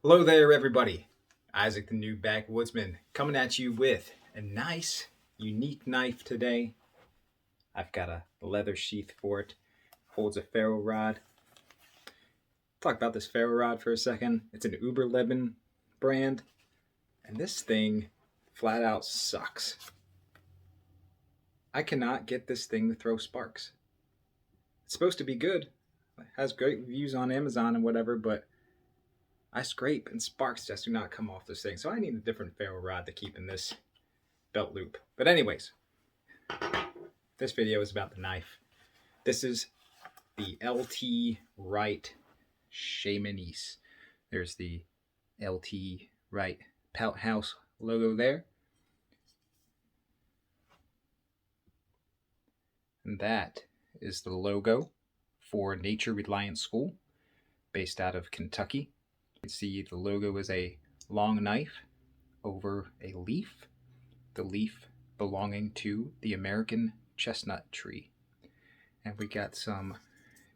Hello there, everybody. Isaac the New Backwoodsman coming at you with a nice, unique knife today. I've got a leather sheath for it. Holds a ferro rod. Talk about this ferro rod for a second. It's an Uberleben brand, and this thing flat out sucks. I cannot get this thing to throw sparks. It's supposed to be good. It has great reviews on Amazon and whatever, but I scrape and sparks just do not come off this thing. So I need a different ferro rod to keep in this belt loop. But anyways, this video is about the knife. This is the Wright Shemanese. There's the Wright Pout House logo there. And that is the logo for Nature Reliance School, based out of Kentucky. You can see the logo is a long knife over a leaf, the leaf belonging to the American chestnut tree. And we got some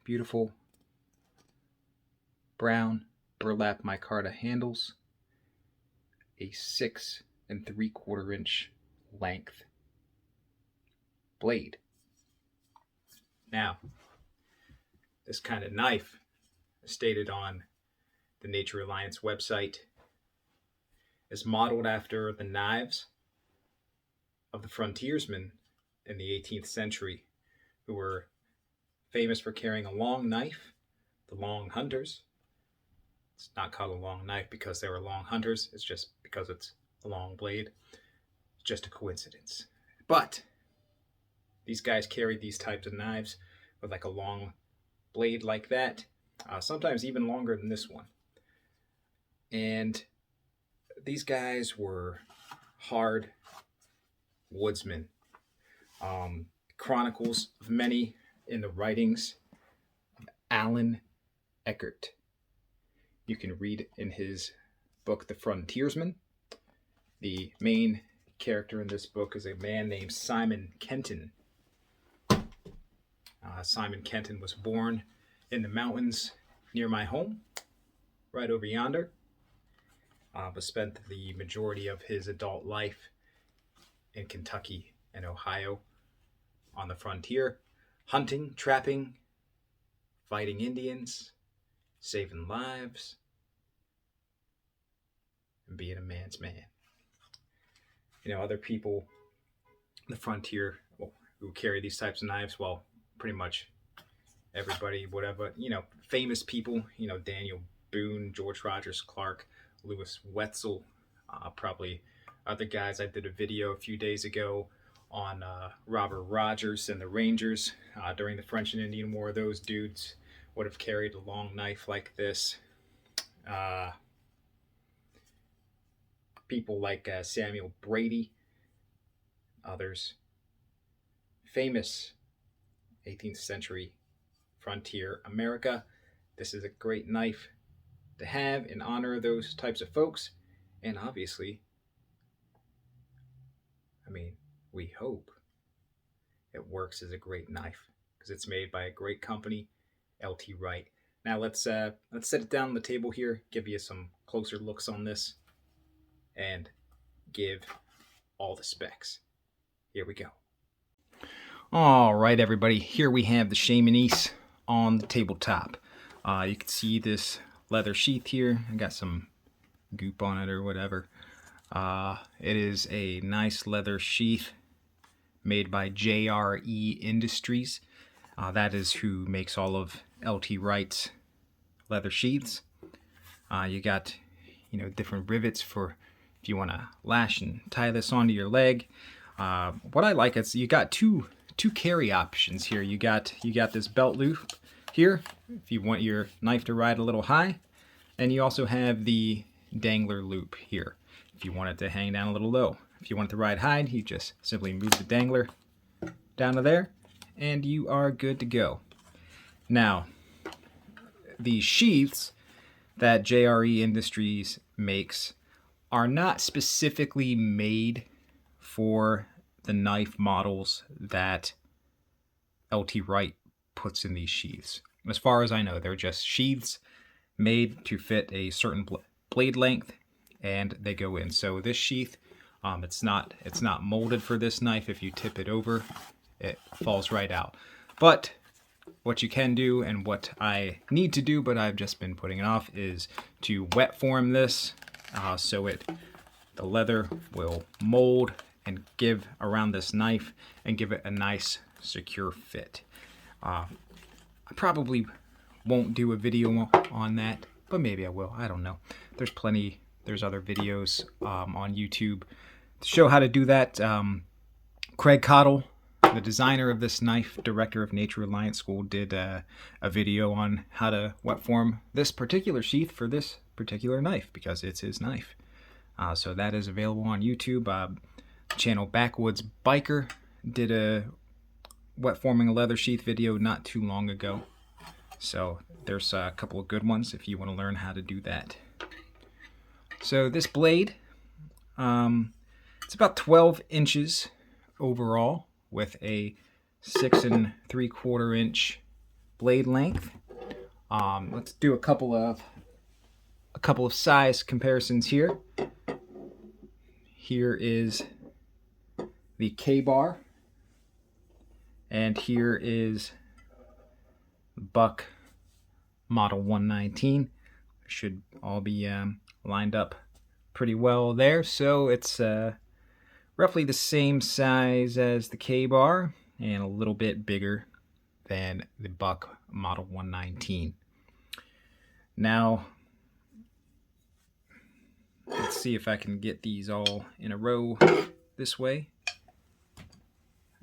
beautiful brown burlap micarta handles, a 6 3/4 inch length blade. Now, this kind of knife is stated on the Nature Reliance website is modeled after the knives of the frontiersmen in the 18th century, who were famous for carrying a long knife, the long hunters. It's not called a long knife because they were long hunters, it's just because it's a long blade. It's just a coincidence. But these guys carried these types of knives with like a long blade like that, sometimes even longer than this one. And these guys were hard woodsmen. Chronicles of many in the writings of Alan Eckert. You can read in his book, The Frontiersman. The main character in this book is a man named Simon Kenton. Simon Kenton was born in the mountains near my home, right over yonder, but spent the majority of his adult life in Kentucky and Ohio on the frontier, hunting, trapping, fighting Indians, saving lives, and being a man's man. You know, other people on the frontier who carry these types of knives, well, pretty much everybody, whatever, famous people, Daniel Boone, George Rogers Clark, Lewis Wetzel, probably other guys. I did a video a few days ago on Robert Rogers and the Rangers during the French and Indian War. Those dudes would have carried a long knife like this. People like Samuel Brady, others. Famous 18th century frontier America. This is a great knife to have in honor of those types of folks. And obviously, we hope it works as a great knife because it's made by a great company, LT Wright. Now let's set it down on the table here, give you some closer looks on this, and give all the specs. Here we go. All right, everybody. Here we have the Shemanese on the tabletop. You can see this leather sheath here. I got some goop on it or whatever. It is a nice leather sheath made by JRE Industries. That is who makes all of LT Wright's leather sheaths. You got, different rivets for if you want to lash and tie this onto your leg. What I like is you got two carry options here. You got this belt loop here if you want your knife to ride a little high, and you also have the dangler loop here if you want it to hang down a little low. If you want it to ride high, you just simply move the dangler down to there and you are good to go. Now, the sheaths that JRE Industries makes are not specifically made for the knife models that LT Wright puts in these sheaths. As far as I know, they're just sheaths made to fit a certain blade length, and they go in. So this sheath, it's not molded for this knife. If you tip it over, it falls right out. But what you can do, and what I need to do, but I've just been putting it off, is to wet form this so the leather will mold and give around this knife and give it a nice secure fit. I probably won't do a video on that, but maybe I will. I don't know. There's other videos on YouTube to show how to do that. Craig Cottle, the designer of this knife, director of Nature Reliance School, did a video on how to wet form this particular sheath for this particular knife, because it's his knife. So that is available on YouTube. Channel Backwoods Biker did a wet forming a leather sheath video not too long ago. So there's a couple of good ones if you want to learn how to do that. So this blade, it's about 12 inches overall, with a 6 3/4 inch blade length. Let's do a couple of size comparisons here. Here is the K-bar, and here is Buck Model 119. Should all be lined up pretty well there. So it's roughly the same size as the K-bar and a little bit bigger than the Buck Model 119. Now, let's see if I can get these all in a row this way.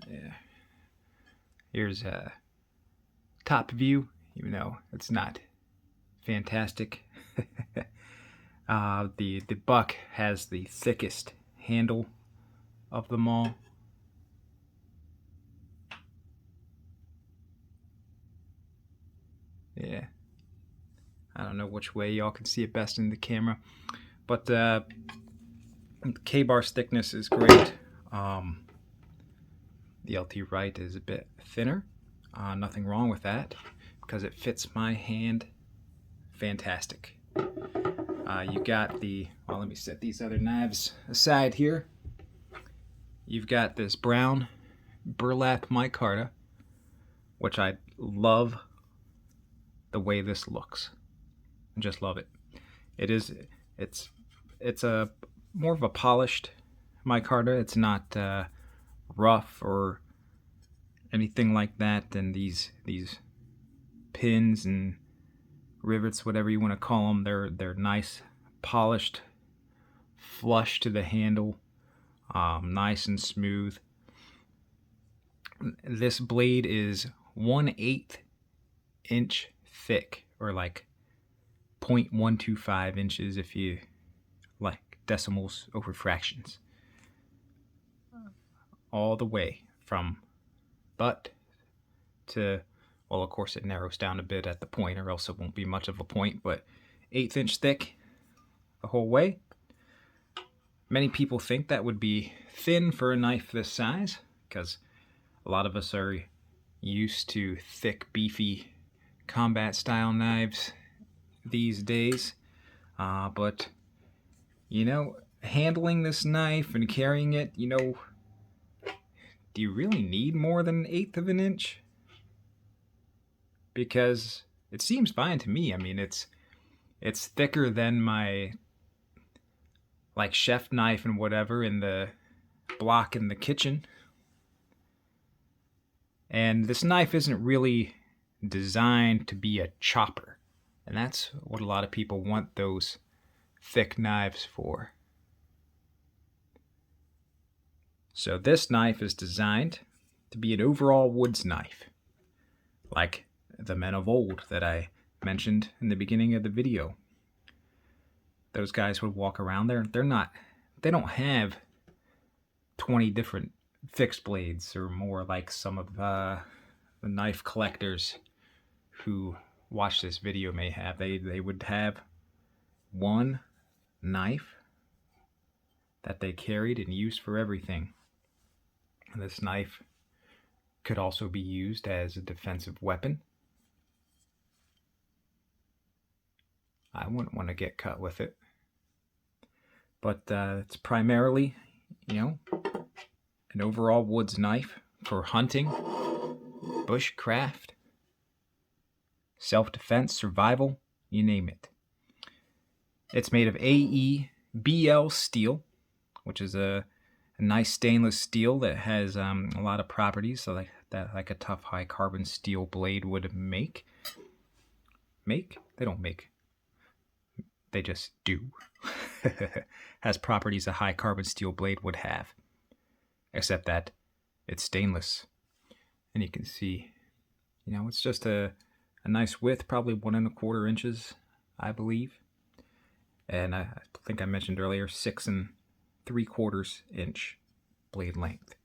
Yeah. Here's a top view, even though it's not fantastic. The Buck has the thickest handle of them all. Yeah. I don't know which way y'all can see it best in the camera, but the K-bar's thickness is great. The LT Wright is a bit thinner. Nothing wrong with that, because it fits my hand fantastic. You got well, let me set these other knives aside here. You've got this brown burlap micarta, which I love the way this looks. I just love it. It's a more of a polished micarta. It's not rough or anything like that. And these pins and rivets, whatever you want to call them, they're nice, polished, flush to the handle, nice and smooth. This blade is 1/8 inch thick, or like 0.125 inches if you like decimals over fractions, all the way from butt to, well, of course it narrows down a bit at the point, or else it won't be much of a point, but 1/8 inch thick the whole way. Many people think that would be thin for a knife this size, because a lot of us are used to thick, beefy combat style knives these days. But you know, handling this knife and carrying it, you know, do you really need more than 1/8 of an inch? Because it seems fine to me. I mean, it's thicker than my like chef knife and whatever in the block in the kitchen. And this knife isn't really designed to be a chopper. And that's what a lot of people want those thick knives for. So this knife is designed to be an overall woods knife, like the men of old that I mentioned in the beginning of the video. Those guys would walk around there. They don't have 20 different fixed blades or more like some of the knife collectors who watch this video may have. They would have one knife that they carried and used for everything. And this knife could also be used as a defensive weapon. I wouldn't want to get cut with it. but it's primarily, an overall woods knife for hunting, bushcraft, self-defense, survival, you name it. It's made of AEBL steel, which is a nice stainless steel that has a lot of properties so like a tough high carbon steel blade would make. They don't make. They just do. Has properties a high carbon steel blade would have. Except that it's stainless. And you can see, it's just a nice width, probably 1 1/4 inches, I believe. And I think I mentioned earlier, 6 3/4 inch blade length.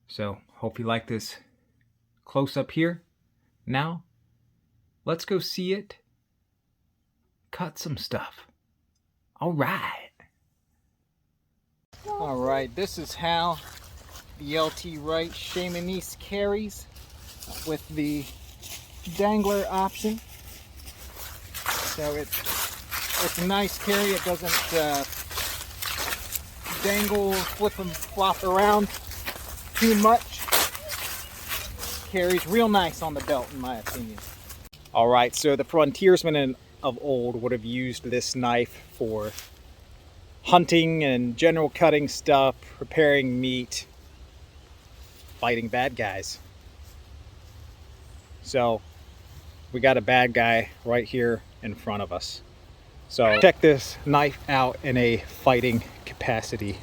So, hope you like this close up here. Now, let's go see it cut some stuff. All right. All right, this is how the LT Wright Shemanese carries with the dangler option. So it's a nice carry. It doesn't dangle, flip and flop around too much. Carries real nice on the belt, in my opinion. All right, so the frontiersmen of old would have used this knife for hunting and general cutting stuff, preparing meat, fighting bad guys. So we got a bad guy right here in front of us. So check this knife out in a fighting capacity.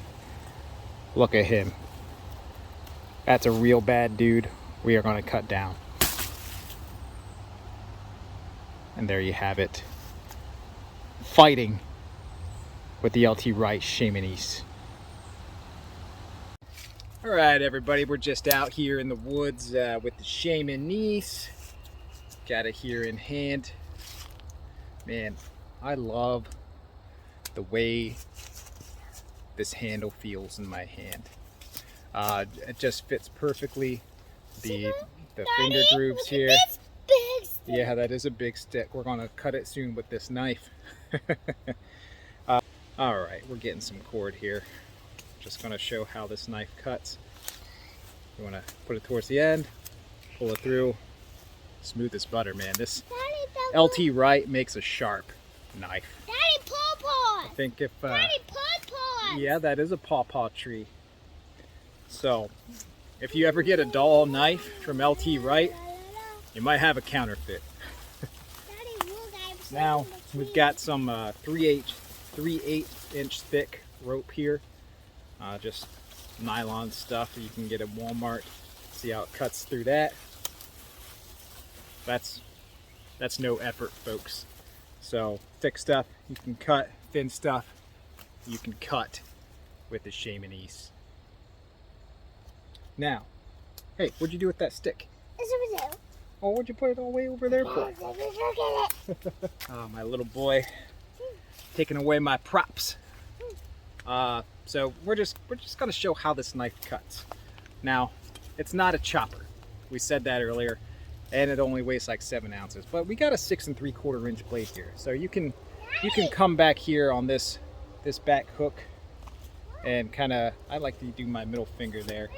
Look at him. That's a real bad dude we are going to cut down. And there you have it. Fighting with the LT Wright Shemanese. All right, everybody, we're just out here in the woods with the Shemanese. Got it here in hand. Man, I love the way this handle feels in my hand. It just fits perfectly. The finger grooves here. Yeah, that is a big stick. We're gonna cut it soon with this knife. All right, we're getting some cord here. Just gonna show how this knife cuts. You wanna put it towards the end, pull it through. Smooth as butter, man. This LT Wright makes a sharp knife. Daddy, pawpaw. I think if Daddy, pawpaw. yeah, that is a pawpaw tree. So, if you ever get a dull knife from LT Wright, you might have a counterfeit. Now we've got some 3/8 inch thick rope here, just nylon stuff you can get at Walmart. See how it cuts through that. That's no effort, folks. So thick stuff you can cut, thin stuff you can cut with the Shemanese. Now, hey, what'd you do with that stick? It's over there. Oh, what'd you put it all the way over there for? Oh, my little boy, taking away my props. So we're just gonna show how this knife cuts. Now, it's not a chopper. We said that earlier, and it only weighs like 7 ounces. But we got a 6 3/4 inch blade here, so you can come back here on this back hook, and kind of, I like to do my middle finger there.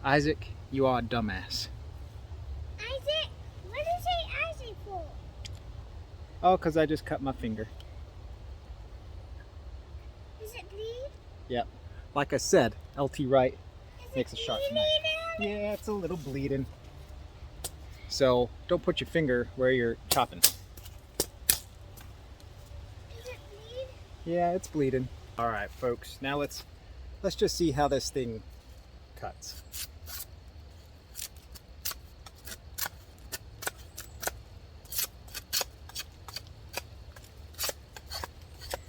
Isaac, you are a dumbass. Isaac? What did you say Isaac for? Oh, because I just cut my finger. Does it bleed? Yep. Like I said, LT Wright Is makes it a sharp bleeding knife. now? Yeah, it's a little bleeding. So don't put your finger where you're chopping. Does it bleed? Yeah, it's bleeding. All right, folks. Now let's just see how this thing cuts.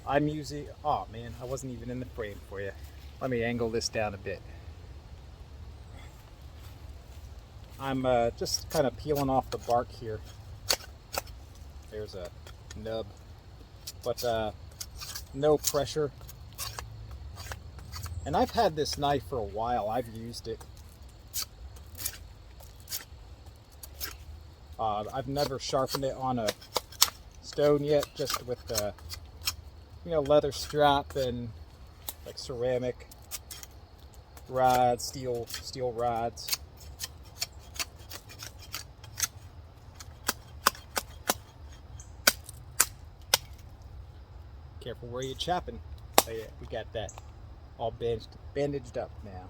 I'm using, oh man, I wasn't even in the frame for you. Let me angle this down a bit. I'm just kind of peeling off the bark here. There's a nub, but no pressure. And I've had this knife for a while. I've used it. I've never sharpened it on a stone yet, just with the leather strap and like ceramic rods, steel rods. Careful where you're chopping. Oh yeah, we got that all bandaged up now.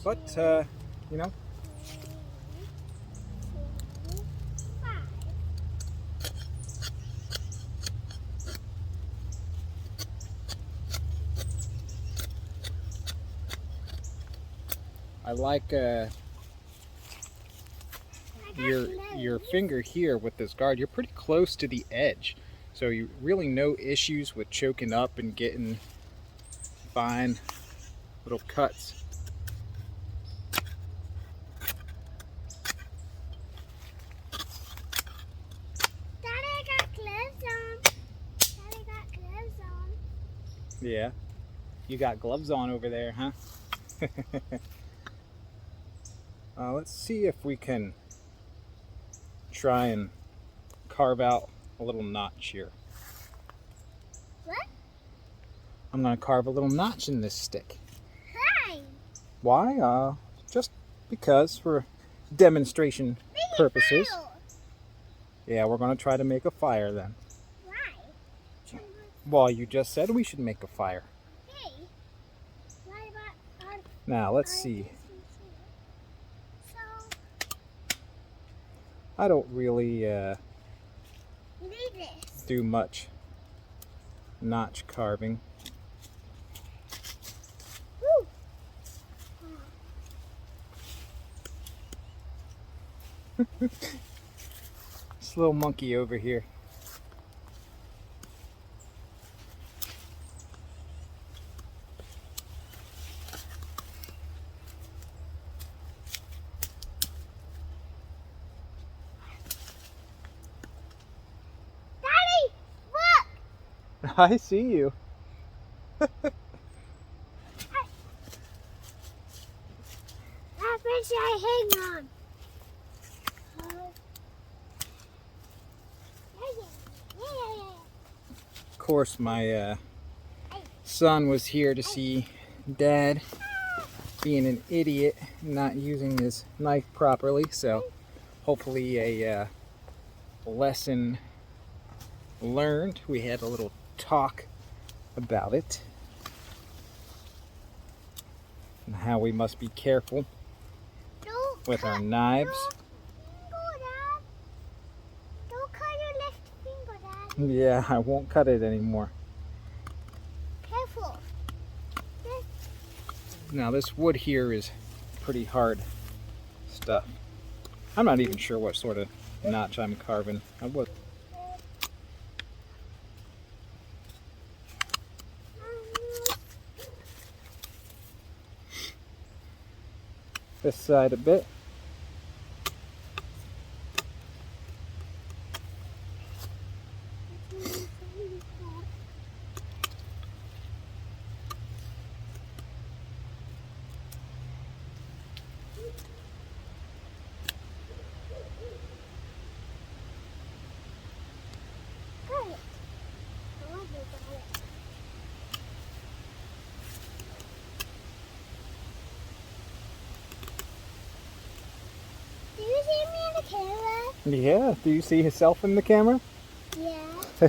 But you know, I like your finger here with this guard. You're pretty close to the edge, so you really no issues with choking up and getting fine little cuts. Daddy got gloves on. Daddy got gloves on. Yeah, you got gloves on over there, huh? Let's see if we can try and carve out a little notch here. What? I'm gonna carve a little notch in this stick. Hi. Why? Just because, for demonstration purposes. Yeah, we're gonna try to make a fire then. Why? Well, you just said we should make a fire. Hey. What about Now, let's see. So, I don't really leave this. do much notch carving. Woo. This little monkey over here. Daddy, look. I see you. I wish I hang on. Of course, my son was here to see Dad being an idiot, not using his knife properly, so hopefully a lesson learned. We had a little talk about it and how we must be careful with our knives. Don't cut your left finger, Dad. Yeah, I won't cut it anymore. Careful. Now this wood here is pretty hard stuff. I'm not even sure what sort of notch I'm carving. I would. This side a bit. Do you see me in the camera? Yeah, do you see yourself in the camera? Yeah. Yeah. Do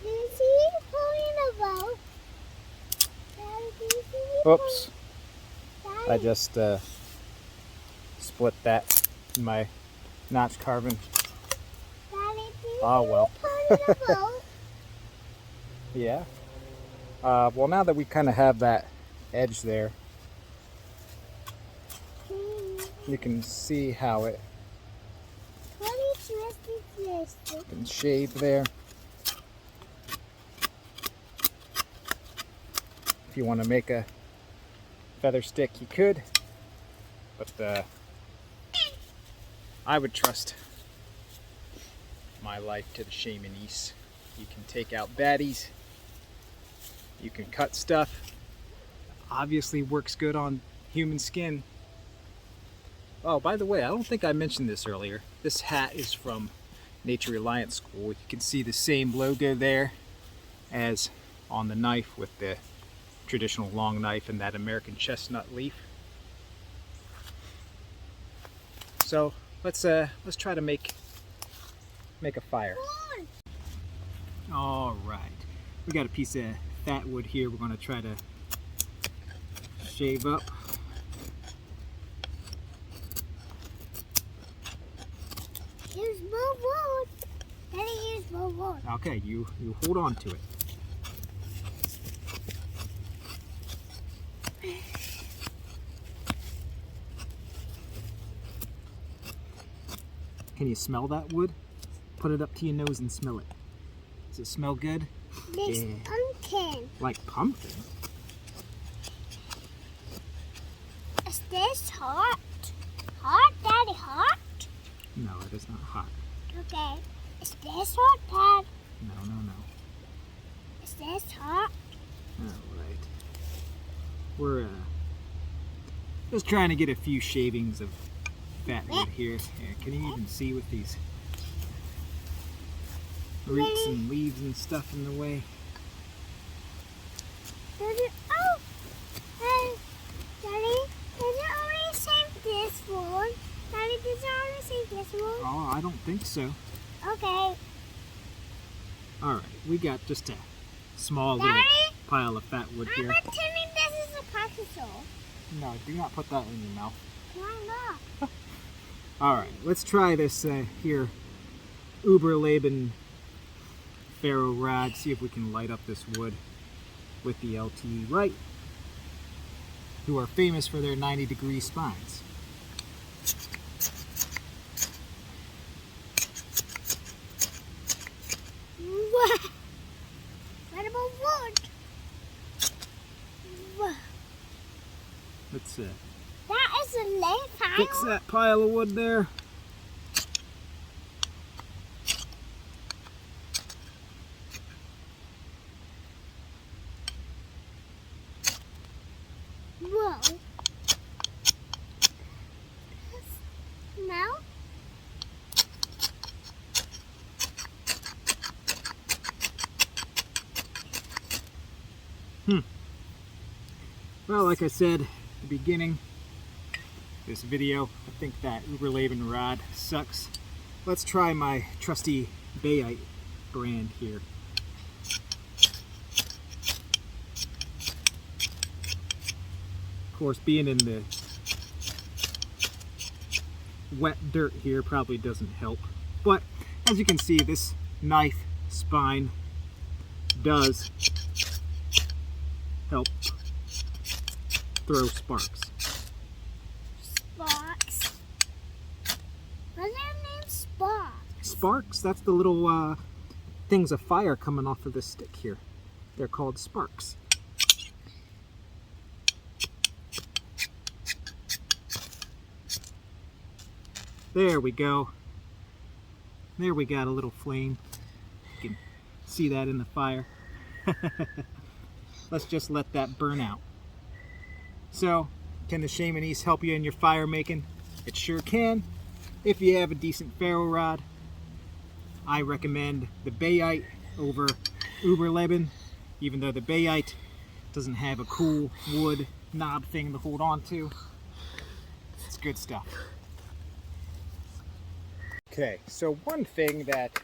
you see me pulling a boat? Daddy, do you see me Oops, pulling? I just split that in my notch carving. Daddy, do you Oh, see well. me pulling a boat? Yeah. Well, now that we kind of have that edge there, you can see how it can shave there. If you want to make a feather stick, you could, but I would trust my life to the Shemanese. You can take out baddies, you can cut stuff. Obviously works good on human skin. Oh, by the way, I don't think I mentioned this earlier. This hat is from Nature Reliance School. You can see the same logo there as on the knife with the traditional long knife and that American chestnut leaf. So let's try to make a fire. All right, we got a piece of fat wood here. We're going to try to shave up. Here's more wood. Daddy, here's more wood. Okay, you hold on to it. Can you smell that wood? Put it up to your nose and smell it. Does it smell good? There's pumpkin. Like pumpkin? Is this hot? Hot, Daddy, hot? No, it is not hot. Okay. Is this hot, Dad? No. Is this hot? All right. We're just trying to get a few shavings of fat wood here. Can you even see with these roots and leaves and stuff in the way? Daddy, oh! Hey, Daddy, does it only save this one? Daddy, does it only save this one? Oh, I don't think so. Okay. All right, we got just a small little Daddy? pile of fat wood I'm here. pretending this is a parcel. No, do not put that in your mouth. Why not? All right, let's try this here Uberleben Ferro rod. See if we can light up this wood with the LT Wright, who are famous for their 90-degree spines. What about wood? Let's That is a lay pile. fix that pile of wood there. Whoa. Now? Well, like I said at the beginning of this video, I think that Uberleben rod sucks. Let's try my trusty Bayite brand here. Of course, being in the wet dirt here probably doesn't help. But as you can see, this knife spine does help throw sparks. Sparks. What's their name? Sparks. Sparks, that's the little things of fire coming off of the stick here. They're called sparks. There we go. There we got a little flame. You can see that in the fire. Let's just let that burn out. So, can the Shemanese help you in your fire making? It sure can. If you have a decent ferro rod, I recommend the Bayite over Uberleben, even though the Bayite doesn't have a cool wood knob thing to hold on to. It's good stuff. Okay, so one thing that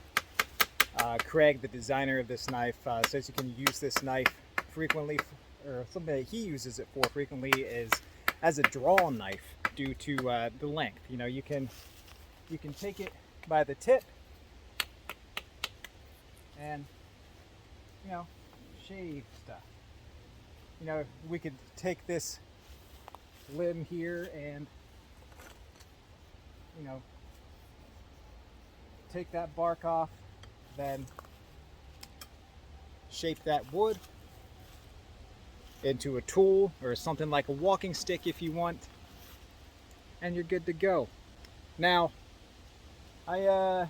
Craig, the designer of this knife, says you can use this knife frequently, or something that he uses it for frequently, is as a draw knife due to the length. You know, you can take it by the tip and, you know, shave stuff. You know, we could take this limb here and, you know, take that bark off, then shape that wood into a tool or something like a walking stick if you want, and you're good to go. Now, I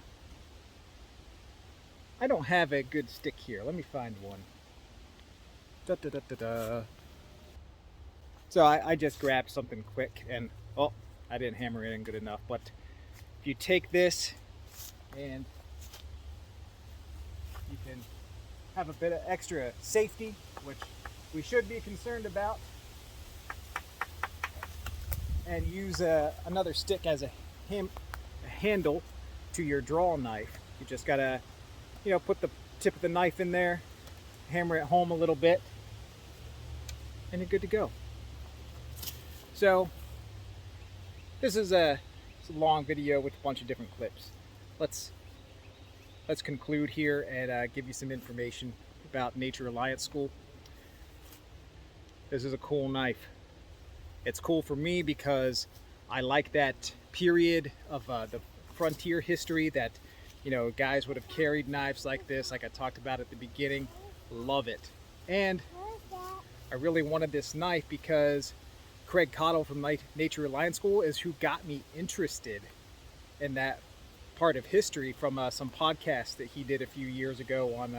I don't have a good stick here. Let me find one. Da, da, da, da, da. So I just grabbed something quick and, oh, I didn't hammer it in good enough. But if you take this and you can have a bit of extra safety, which we should be concerned about, and use another stick as a handle to your draw knife. You just gotta, put the tip of the knife in there, hammer it home a little bit, and you're good to go. So this is a long video with a bunch of different clips. Let's conclude here and give you some information about Nature Reliance School. This is a cool knife. It's cool for me because I like that period of the frontier history that, guys would have carried knives like this, like I talked about at the beginning. Love it. And I really wanted this knife because Craig Cottle from Nature Reliance School is who got me interested in that part of history from some podcasts that he did a few years ago on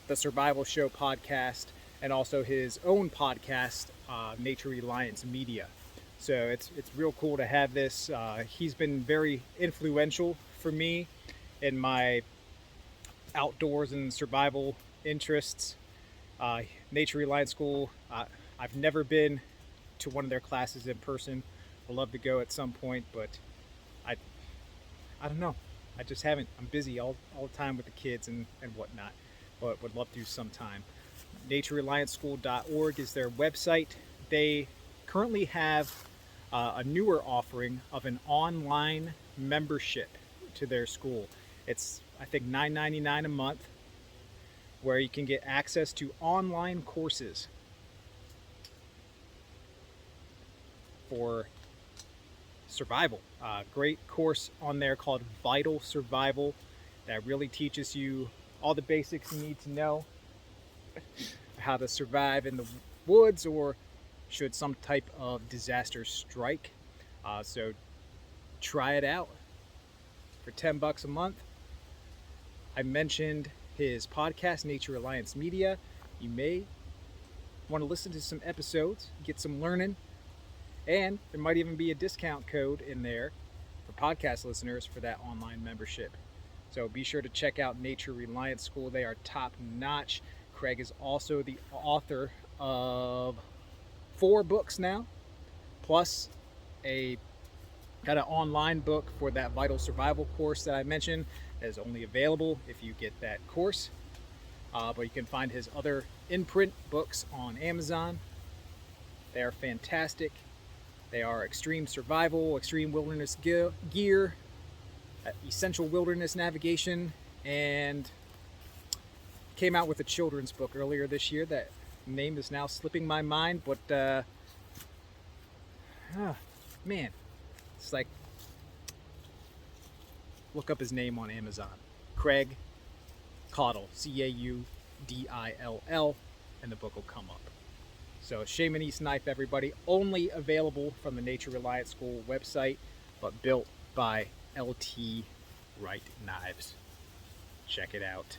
the Survival Show podcast, and also his own podcast, Nature Reliance Media. So it's real cool to have this. He's been very influential for me in my outdoors and survival interests. Nature Reliance School, I've never been to one of their classes in person. I'd love to go at some point, but I don't know. I just haven't. I'm busy all the time with the kids and whatnot, but would love to sometime. naturerelianceschool.org is their website. They currently have a newer offering of an online membership to their school. It's, I think, $9.99 a month, where you can get access to online courses for survival. Great course on there called Vital Survival that really teaches you all the basics you need to know how to survive in the woods or should some type of disaster strike. So try it out for $10 a month. I mentioned his podcast, Nature Reliance Media. You may want to listen to some episodes, get some learning, and there might even be a discount code in there for podcast listeners for that online membership. So be sure to check out Nature Reliance School. They are top notch. Craig is also the author of 4 books now, plus a kind of online book for that Vital Survival course that I mentioned that is only available if you get that course. But you can find his other in-print books on Amazon. They are fantastic. They are extreme survival, extreme wilderness gear, essential wilderness navigation, and came out with a children's book earlier this year. That name is now slipping my mind, but man, it's like, look up his name on Amazon. Craig Caudill, Caudill, and the book will come up. So Shemanese knife, everybody, only available from the Nature Reliance School website, but built by LT Wright Knives. Check it out.